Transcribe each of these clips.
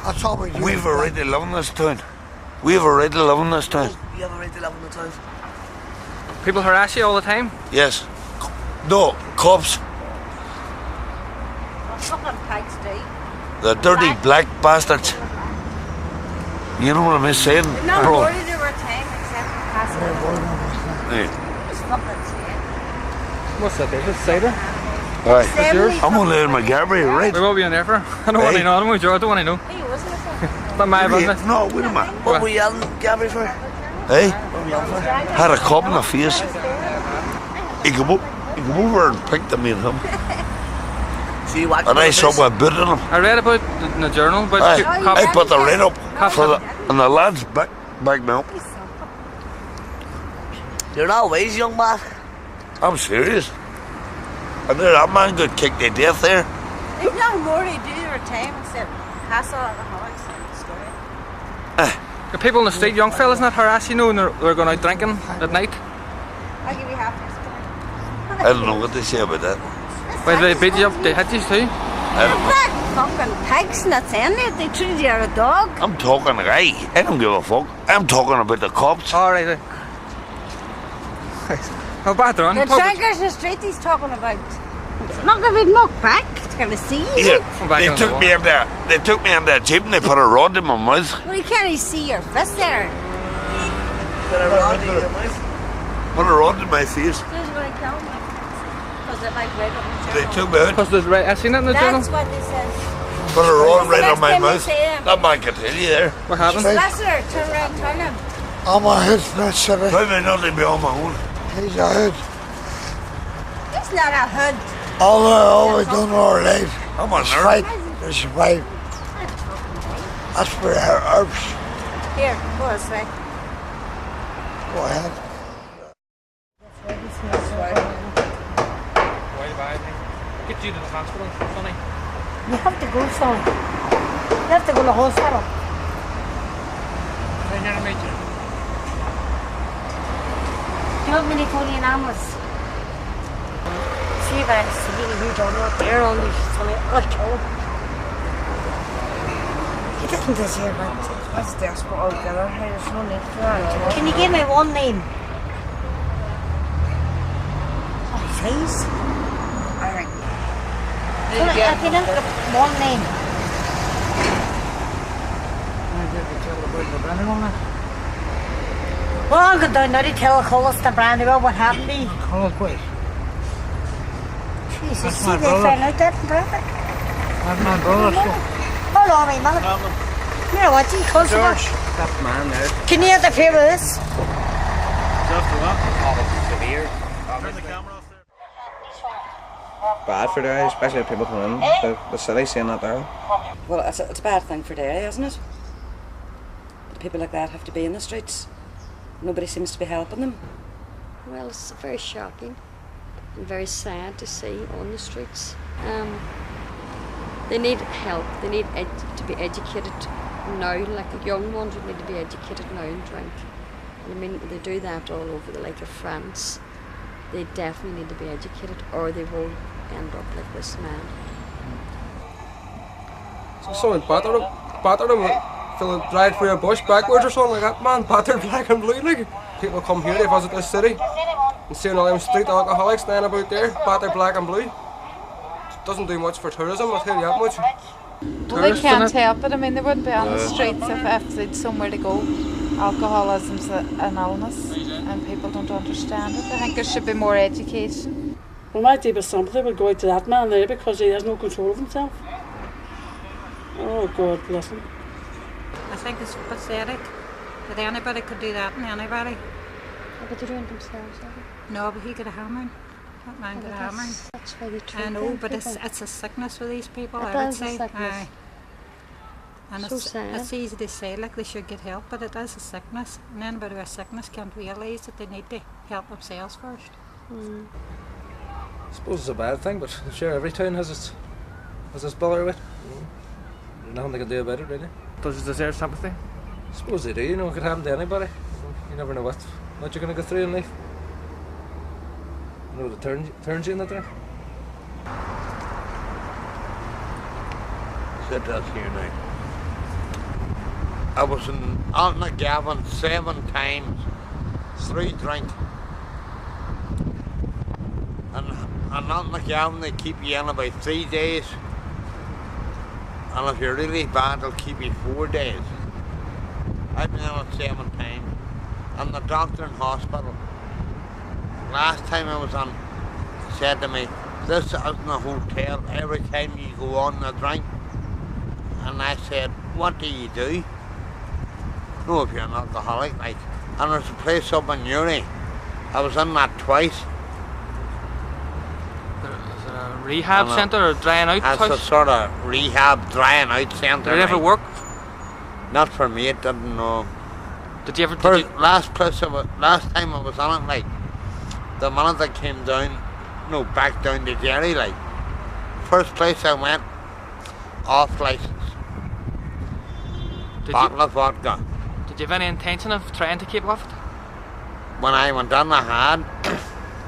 That's all we do. We've a right to live in this town. We have a right to live in this town. You have a right to live in the town. People harass you all the time? Yes. No, cops. Fucking pigs do. The dirty black bastards. You know what I'm saying? Not bro? worried over time except for passing it. Hey. It's fucking sad. What's that, David? Cider? Alright. That's yours? I'm gonna let my Gabby, right? We will be in there for. I don't want to know. I don't want to know. Hey, wasn't it? It's not my business. No, wait a minute. What were you yelling, Gabby, for? Hey? What were you yelling for? Had a cop in the face. He came over and picked me and him. So you watched And I this? saw my boot in him. I read about in the journal about I put the red up Cops. for the, and the lads back me up. You're not wise, young man. I'm serious. And there, that man got kicked to death there. There's nothing more to do over time except pass on alcoholics and story. The people in the street, young fellas, not harass you, know, and they're going out drinking at night. I'll give you half this story. I don't know what they say about that. Why do they beat you up? They hit you too? I don't know. That fucking pigs not saying it. They treat you as a dog. I'm talking, I don't give a fuck. I'm talking about the cops. Alright. How bad they're on. The drinkers in the street he's talking about. It's not going to be knocked back. It's going to see you. Come back They in the took wall. me in there. They took me in that jeep and they put a rod in my mouth. Well, you can't even see your fist there. Put a rod in your mouth. Put a rod in my face. This is what I tell them. Because it might right up in the They journal. took me out. Because there's right, I seen it in the journal. That's what they said. Put a rod right That's on my the mouth. next thing they say. That man can tell you there. What happened? Solicitor, turn around, tell him. I'm a hood, not city. Tell me not to be on my own. He's a hood. It's not a hood. All we done our life I'm on is there. fight to survive. That's for our herbs. Here, go this way. Go ahead. Get you to the hospital, Sonny. You have to go, son. You have to go to the hospital. I'm here to meet you. Do you want me to call you an ambulance? See if I see who done up there on these Sonny. I'll kill him. He didn't deserve it. That's desperate altogether. There's no need for that. Can you give me one name? Oh, please. Alright. Well, I can have one name. Well, I'll go down now to tell Collis the brandy about what happened to me. Call it quick. Jesus, see they found out that in traffic. That's my brother. Hold on, wait, man. Here, what you close the door. That man there. Can you interfere with this? Bad for Derry, especially if people come in. The city's saying that there. Well, it's a bad thing for Derry, isn't it? People like that have to be in the streets. Nobody seems to be helping them. Well, it's very shocking and very sad to see on the streets. They need help. They need to be educated now. Like the young ones would need to be educated now and drink. And I mean, they do that all over the like of France. They definitely need to be educated, or they will end up like this man. So someone battered him, feeling dragged through a bush backwards or something like that, man. Battered black and blue, like. People come here, they visit this city, and seeing all them street alcoholics standing about there, battered black and blue. Doesn't do much for tourism, I'll tell you that much. Well, they can't help it. I mean, they wouldn't be on the streets if they'd somewhere to go. Alcoholism's an illness, and people don't understand it. I think there should be more education. Well, my deepest sympathy would go out to that man there because he has no control of himself. Oh, God bless him. I think it's pathetic that anybody could do that, and anybody. But they're doing it themselves, are they? No, but he got a hammering. That man got a hammering. That's why they treat I know, them but people. it's a sickness for these people, It I would is a say. sickness. Aye. And So sad. it's easy to say, like, they should get help, but it is a sickness. And anybody with a sickness can't realise that they need to help themselves first. I suppose it's a bad thing, but I'm sure every town has its bother with it. There's nothing they can do about it, really. Does it deserve sympathy? I suppose they do, you know, it could happen to anybody. You never know what you're going to go through in life. You know, the turns you in that day. Sit down here now. I was in Altnagavin 7 times, 3 drink. And in Altnagavin they keep you in about 3 days. And if you're really bad, they'll keep you 4 days. I've been in it 7 times. And the doctor in hospital, last time I was on, said to me, this isn't a hotel, every time you go on the drink. And I said, what do you do? No, if you're an alcoholic, like. And there's a place up in Uri. I was in that twice. Is it a rehab centre or a drying out house? house? It's a sort of rehab drying out centre. Did it ever work? Not for me, it didn't know. Did you ever? Last time I was on it, like, the minute I came down, no, back down to Derry, like, first place I went, off licence. Bottle of vodka. Did you have any intention of trying to keep off it? When I went on, I had,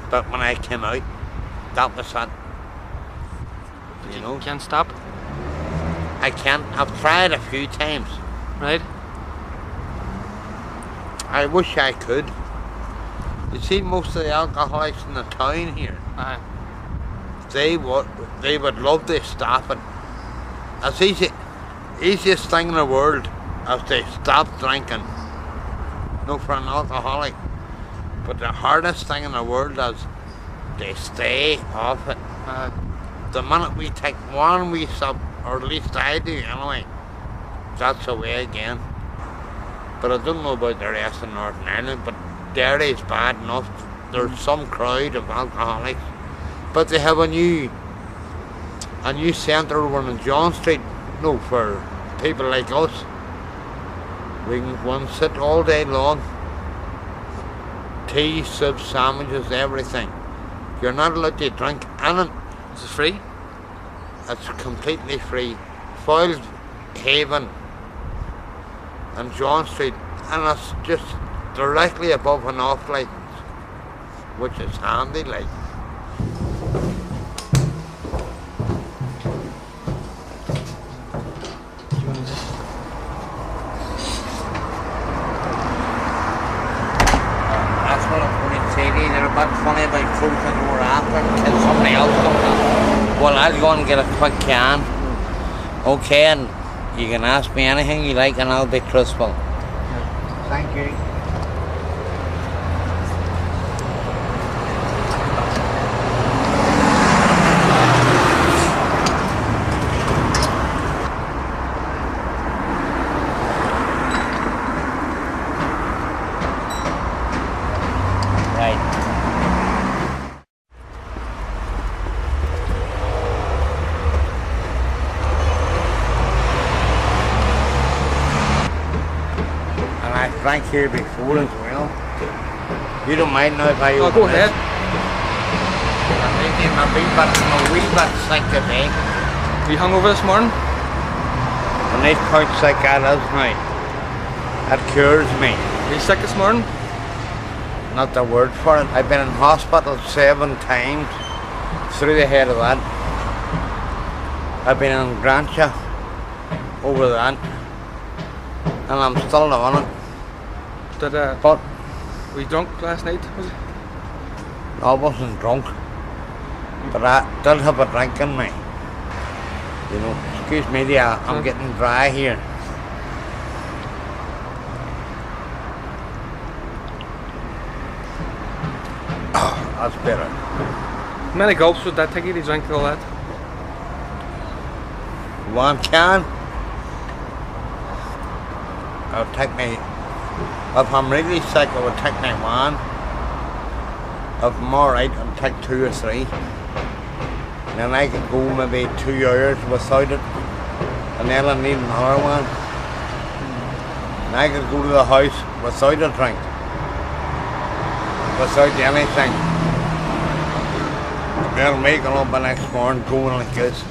but when I came out, that was it. You know? Can't stop? I can't. I've tried a few times. Right. I wish I could. You see, most of the alcoholics in the town here, they would love to stop it. It's the easiest thing in the world is to stop drinking. No, for an alcoholic. But the hardest thing in the world is to stay off it. The minute we take one wee sip, or at least I do anyway, that's away again. But I don't know about the rest of Northern Ireland, but Derry's bad enough. There's some crowd of alcoholics. But they have a new centre over on John Street, no, for people like us. We can go and sit all day long. Tea, soup, sandwiches, everything. You're not allowed to drink anything. Is it free? It's completely free. Foyle Haven and John Street, and it's just directly above an off licence, which is handy, like. That's what I'm going to say to you. They're a bit funny about closing the door after until somebody else comes in. Well, I'll go and get a quick can. Okay, and you can ask me anything you like and I'll be truthful. Thank you. Drank here before as well. You don't mind now if I open go ahead. I'm a wee bit sick today. Were you hungover this morning? When they count sick that is now, that cures me. Were you sick this morning? Not the word for it. I've been in hospital 7 times through the head of that. I've been in Grantia over that, and I'm still on it. But were you drunk last night, was it? No, I wasn't drunk, but I did have a drink in me. You know, excuse me there, I'm getting dry here. Oh, that's better. How many gulps would that take you to drink all that? 1 can. It'll take me. If I'm really sick, it would take me 1. If I'm alright, it'll take 2 or 3. And then I could go maybe 2 hours without it. And then I need another one. And I could go to the house without a drink. Without anything. And then waking up the next morning going like this.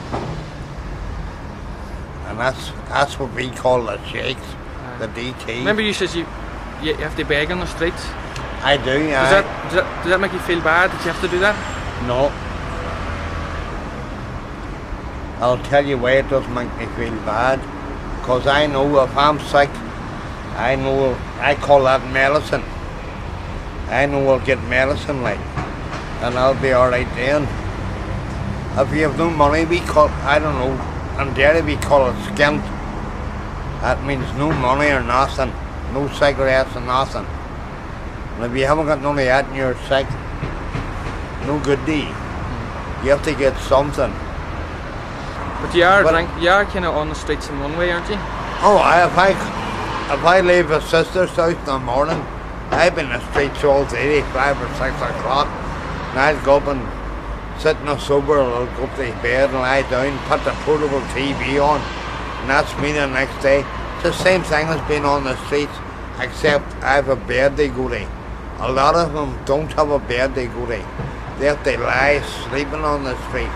And that's what we call the shakes, the DT. Remember you said you have to beg on the streets? I do, yeah. Does that make you feel bad that you have to do that? No. I'll tell you why it doesn't make me feel bad. Because I know if I'm sick, I know, I call that medicine. I know we'll get medicine like, and I'll be alright then. If you have no money, we call, I don't know, in Derry we call it skint. That means no money or nothing, no cigarettes or nothing. And if you haven't got none of that and you're sick, no good deed. You have to get something. But you are kind of on the streets in one way, aren't you? Oh, if I leave a sister's house in the morning, I've been in the streets all day, 5 or 6 o'clock, and I'll go up and sit in a sober, or I'll go up to bed and lie down, put the portable TV on, and that's me the next day. It's the same thing as being on the streets, except I have a bed they go to. A lot of them don't have a bed they go to. They have to lie sleeping on the streets.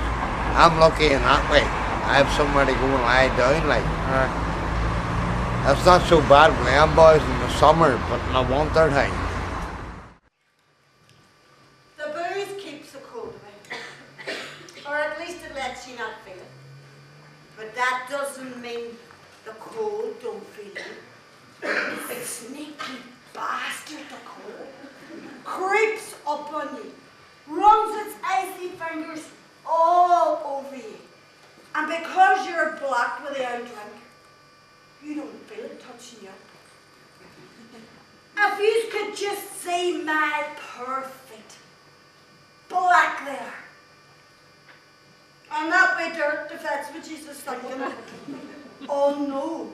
I'm lucky in that way. I have somewhere to go and lie down like. That's not so bad with them boys in the summer, but in the winter time. The booze keeps the cold away. Or at least it lets you not feel it. But that doesn't mean the cold don't feel it. It's sneaky bastard, the cold. Creeps up on you. Runs its icy fingers all over you. And because you're blocked with the old drink, you don't feel it touching you. If you could just see my poor feet, black they are. And not be dirt if that's what Jesus thinking. Oh no,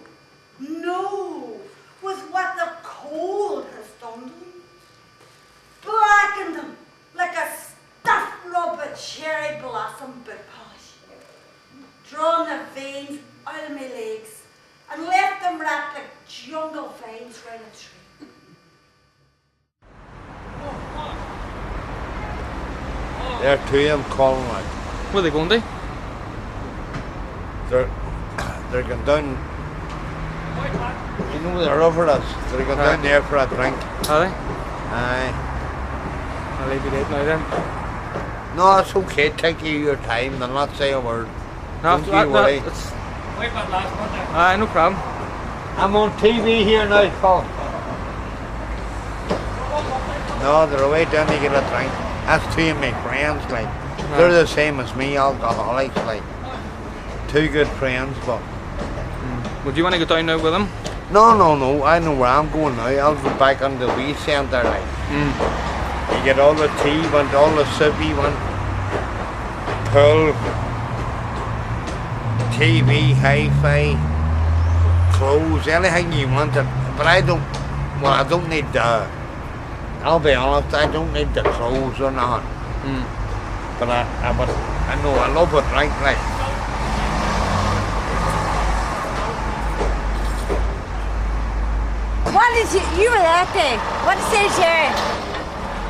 no, with what the cold has done to them. Blackened them like a stuffed rub of cherry blossom boot polish. Drawn the veins out of my legs and left them wrapped like jungle vines round a tree. There are 2 of them calling like. Where are they going to? They're going down. You know they're over us. They're going down there for a drink. Are they? Aye. I'll leave you late now then. No, it's okay. Take you your time. They'll not say a word. No, don't you worry. Aye, no problem. I'm on TV here now, Colin. No, they're away down to get a drink. That's 2 of my friends, like. They're the same as me, alcoholics, like. 2 good friends, but. Would you want to go down now with them? No. I know where I'm going now. I'll go back on the wee centre, like. You get all the tea, want all the sippy, want pool, TV, hi-fi, clothes, anything you want. But I don't need the, I'll be honest, I don't need the clothes or nothing. But I know I love a drink, like. What is it? You were that day. What is it, Jerry?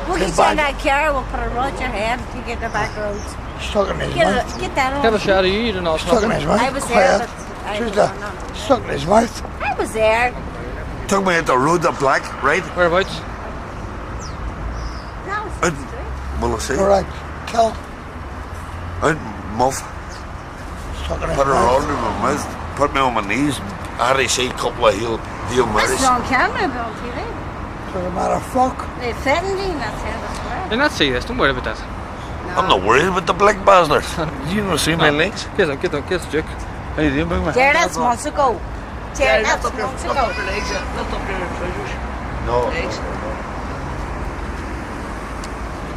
We'll get you in that car, we'll put it around your head to get the back roads. Stuck in his mouth. Get that on. Have a shot of you, you don't know. Stuck in his mouth. I was there, but stuck in his mouth. I was there. Took me at the road to Black, right? Whereabouts? Will I see? Alright, tell. Out Muff. Stuck in his Put her mouth. on in my mouth. Put me on my knees. I had to see a couple of Hail Marys. That's on camera, on TV. Doesn't matter, fuck. They threatened me, and that's how that's where. You're not see this, don't worry about that. I'm not worried about the black bastard. You don't see my legs? Get the joke. How you doing, big man? Jerry, that's months ago. Jerry, that's months ago. Lift up your legs, lift up your trousers. No. Legs.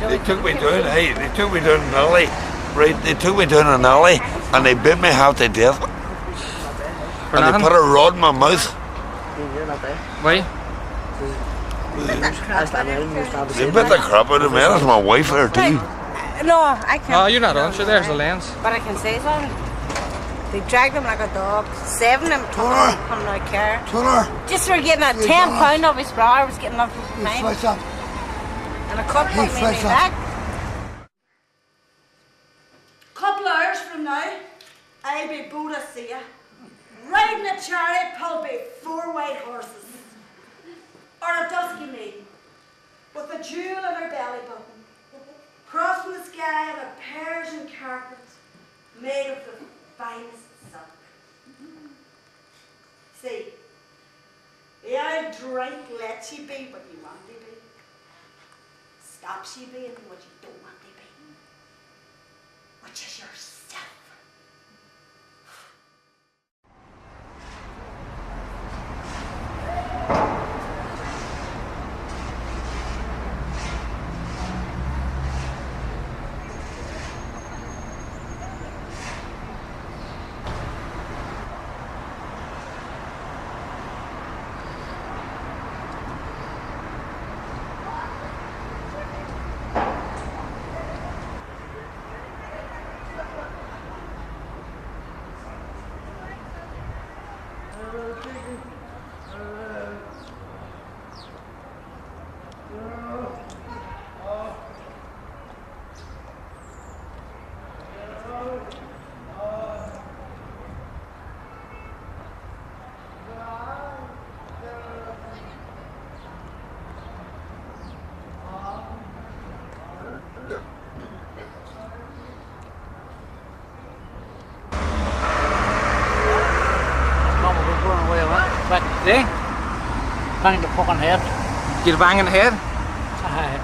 They took me down, they took me down an alley. Right, they took me down an alley and they bit me half to death. And they put a rod in my mouth. Why? They bit the crap out of me. That's my wife there too. No, I can't. Oh, you're not on, sure, there's the lens. But I can say something. They dragged him like a dog. 7 of them took him from the car. Just for getting a £10 off his bra. I was getting off his mind. And a couple of me back. Couple of hours from now, I'll be Bodicea, riding a chariot pulled by 4 white horses. Or a dusky maiden, with a jewel in her belly button, crossing the sky on a Persian carpet made of the finest silk. See, the old drink lets you be what you want to be. Stops you being what you don't want to be. Which is yourself. See? Bang the fucking head. Get bang in the head? Aye.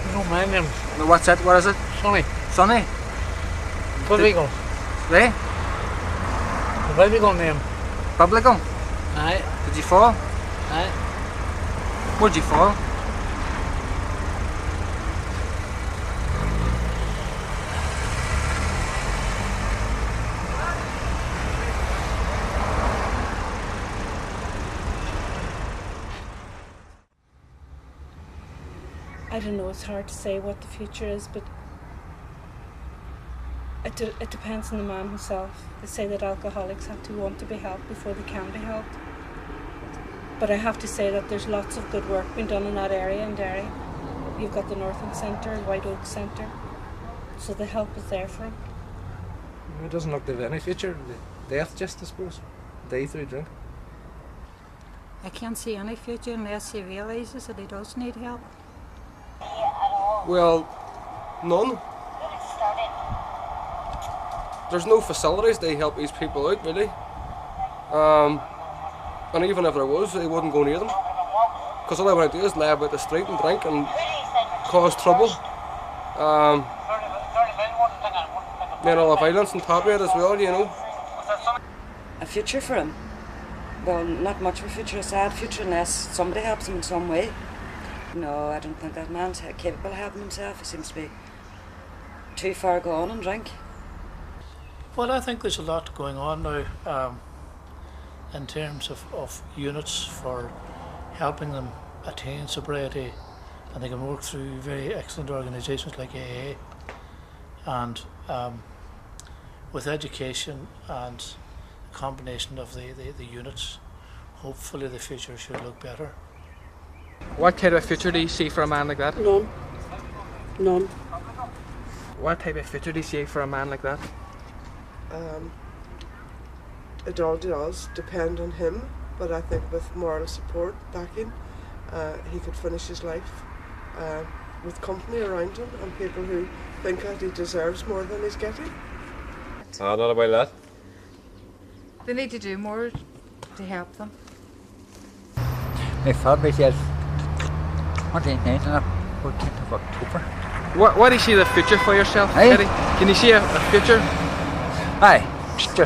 You don't mind him. No, what's that? What is it? Sonny. Sonny? Publico. Right? The Publico name. Publico? Aye. Did you fall? Aye. Where'd you fall? I don't know, it's hard to say what the future is, but it depends on the man himself. They say that alcoholics have to want to be helped before they can be helped. But I have to say that there's lots of good work being done in that area in Derry. You've got the Northern Centre, White Oak Centre, so the help is there for him. It doesn't look to have any future. Death just, I suppose. Die through drink. I can't see any future unless he realises that he does need help. Well, none. There's no facilities to help these people out, really. And even if there was, they wouldn't go near them. Because all they want to do is lay about the street and drink and cause trouble. Then all the violence on top of it as well, you know. A future for him? Well, not much of a future, a sad future, unless somebody helps him in some way. No, I don't think that man's capable of helping himself. He seems to be too far gone in drink. Well, I think there's a lot going on now in terms of units for helping them attain sobriety, and they can work through very excellent organisations like AA, and with education and a combination of the units, hopefully the future should look better. What kind of a future do you see for a man like that? None. None. What type of future do you see for a man like that? It all does depend on him, but I think with moral support backing, he could finish his life with company around him and people who think that he deserves more than he's getting. Not about that. They need to do more to help them. My father says 29th and 14th of October. What do you see the future for yourself, Aye. Eddie? Can you see a future? Aye, just